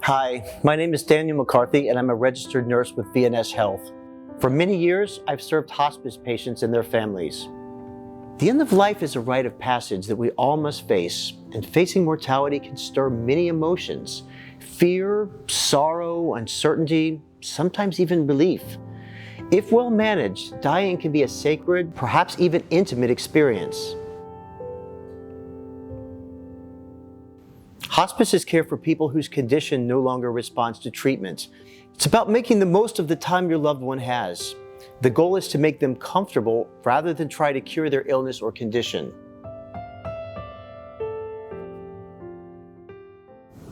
Hi, my name is Daniel McCarthy and I'm a registered nurse with VNS Health. For many years, I've served hospice patients and their families. The end of life is a rite of passage that we all must face, and facing mortality can stir many emotions: fear, sorrow, uncertainty, sometimes even relief. If well managed, dying can be a sacred, perhaps even intimate experience. Hospice is care for people whose condition no longer responds to treatment. It's about making the most of the time your loved one has. The goal is to make them comfortable rather than try to cure their illness or condition.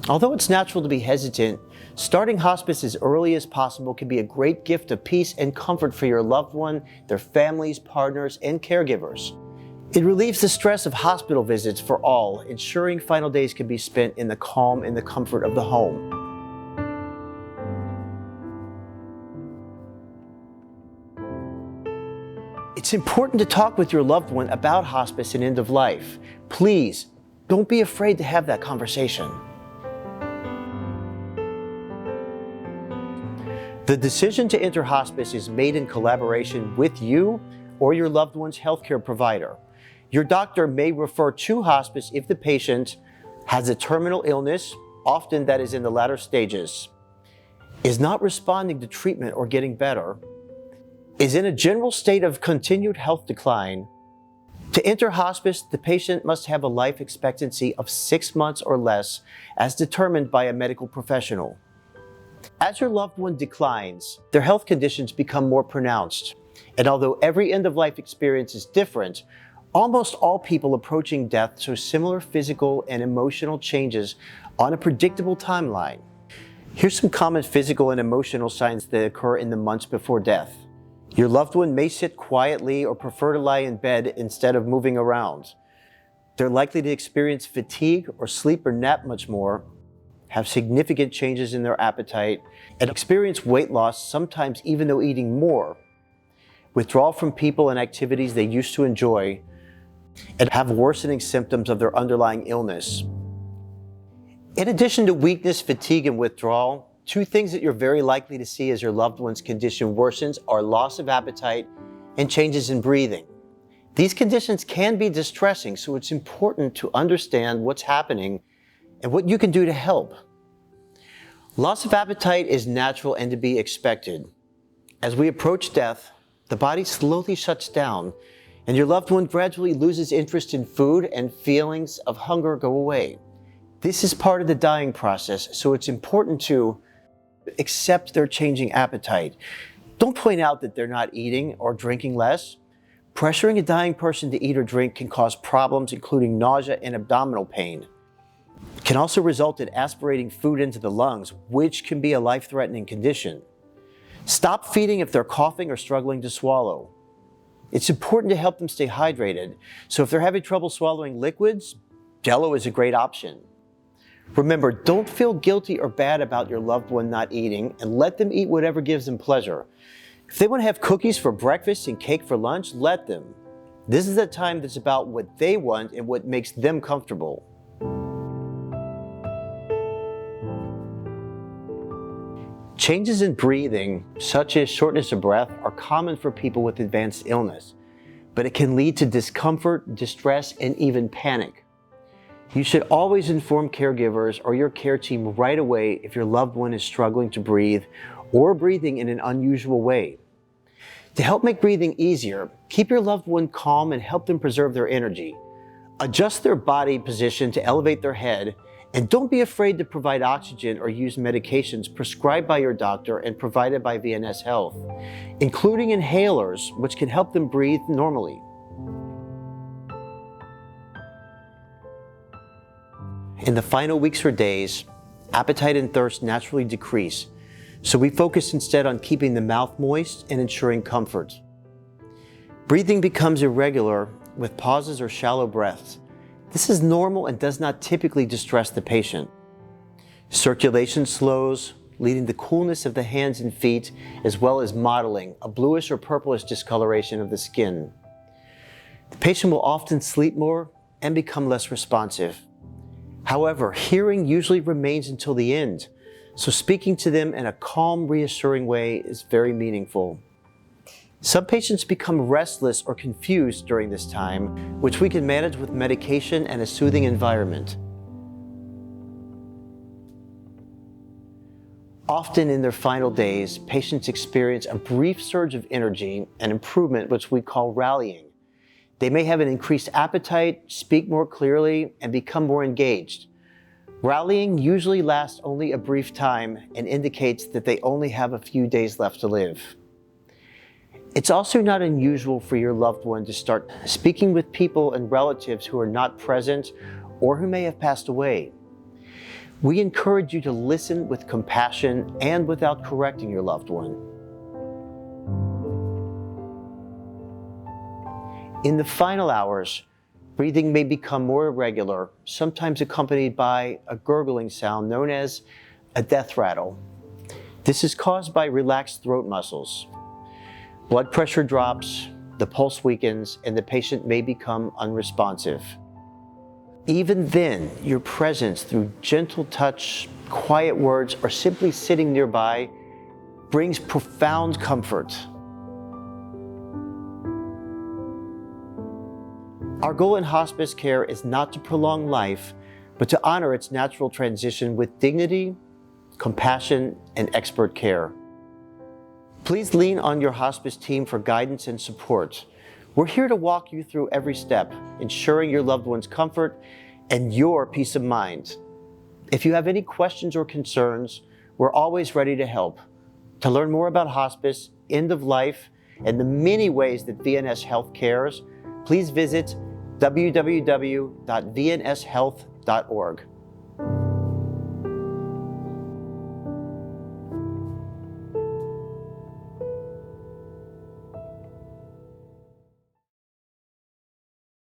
Although it's natural to be hesitant, starting hospice as early as possible can be a great gift of peace and comfort for your loved one, their families, partners, and caregivers. It relieves the stress of hospital visits for all, ensuring final days can be spent in the calm and the comfort of the home. It's important to talk with your loved one about hospice and end of life. Please, don't be afraid to have that conversation. The decision to enter hospice is made in collaboration with you or your loved one's healthcare provider. Your doctor may refer to hospice if the patient has a terminal illness, often that is in the latter stages, is not responding to treatment or getting better, is in a general state of continued health decline. To enter hospice, the patient must have a life expectancy of 6 months or less, as determined by a medical professional. As your loved one declines, their health conditions become more pronounced. And although every end-of-life experience is different, almost all people approaching death show similar physical and emotional changes on a predictable timeline. Here's some common physical and emotional signs that occur in the months before death. Your loved one may sit quietly or prefer to lie in bed instead of moving around. They're likely to experience fatigue or sleep or nap much more, have significant changes in their appetite, and experience weight loss, sometimes even though eating more, withdrawal from people and activities they used to enjoy, and have worsening symptoms of their underlying illness. In addition to weakness, fatigue, and withdrawal, two things that you're very likely to see as your loved one's condition worsens are loss of appetite and changes in breathing. These conditions can be distressing, so it's important to understand what's happening and what you can do to help. Loss of appetite is natural and to be expected. As we approach death, the body slowly shuts down, and your loved one gradually loses interest in food, and feelings of hunger go away. This is part of the dying process, so it's important to accept their changing appetite. Don't point out that they're not eating or drinking less. Pressuring a dying person to eat or drink can cause problems, including nausea and abdominal pain. It can also result in aspirating food into the lungs, which can be a life-threatening condition. Stop feeding if they're coughing or struggling to swallow. It's important to help them stay hydrated, so if they're having trouble swallowing liquids, Jell-O is a great option. Remember, don't feel guilty or bad about your loved one not eating, and let them eat whatever gives them pleasure. If they want to have cookies for breakfast and cake for lunch, let them. This is a time that's about what they want and what makes them comfortable. Changes in breathing, such as shortness of breath, are common for people with advanced illness, but it can lead to discomfort, distress, and even panic. You should always inform caregivers or your care team right away if your loved one is struggling to breathe or breathing in an unusual way. To help make breathing easier, keep your loved one calm and help them preserve their energy. Adjust their body position to elevate their head, and don't be afraid to provide oxygen or use medications prescribed by your doctor and provided by VNS Health, including inhalers, which can help them breathe normally. In the final weeks or days, appetite and thirst naturally decrease, so we focus instead on keeping the mouth moist and ensuring comfort. Breathing becomes irregular with pauses or shallow breaths. This is normal and does not typically distress the patient. Circulation slows, leading to coolness of the hands and feet, as well as mottling, a bluish or purplish discoloration of the skin. The patient will often sleep more and become less responsive. However, hearing usually remains until the end. So speaking to them in a calm, reassuring way is very meaningful. Some patients become restless or confused during this time, which we can manage with medication and a soothing environment. Often in their final days, patients experience a brief surge of energy and improvement, which we call rallying. They may have an increased appetite, speak more clearly, and become more engaged. Rallying usually lasts only a brief time and indicates that they only have a few days left to live. It's also not unusual for your loved one to start speaking with people and relatives who are not present or who may have passed away. We encourage you to listen with compassion and without correcting your loved one. In the final hours, breathing may become more irregular, sometimes accompanied by a gurgling sound known as a death rattle. This is caused by relaxed throat muscles. Blood pressure drops, the pulse weakens, and the patient may become unresponsive. Even then, your presence through gentle touch, quiet words, or simply sitting nearby brings profound comfort. Our goal in hospice care is not to prolong life, but to honor its natural transition with dignity, compassion, and expert care. Please lean on your hospice team for guidance and support. We're here to walk you through every step, ensuring your loved one's comfort and your peace of mind. If you have any questions or concerns, we're always ready to help. To learn more about hospice, end of life, and the many ways that VNS Health cares, please visit www.vnshealth.org.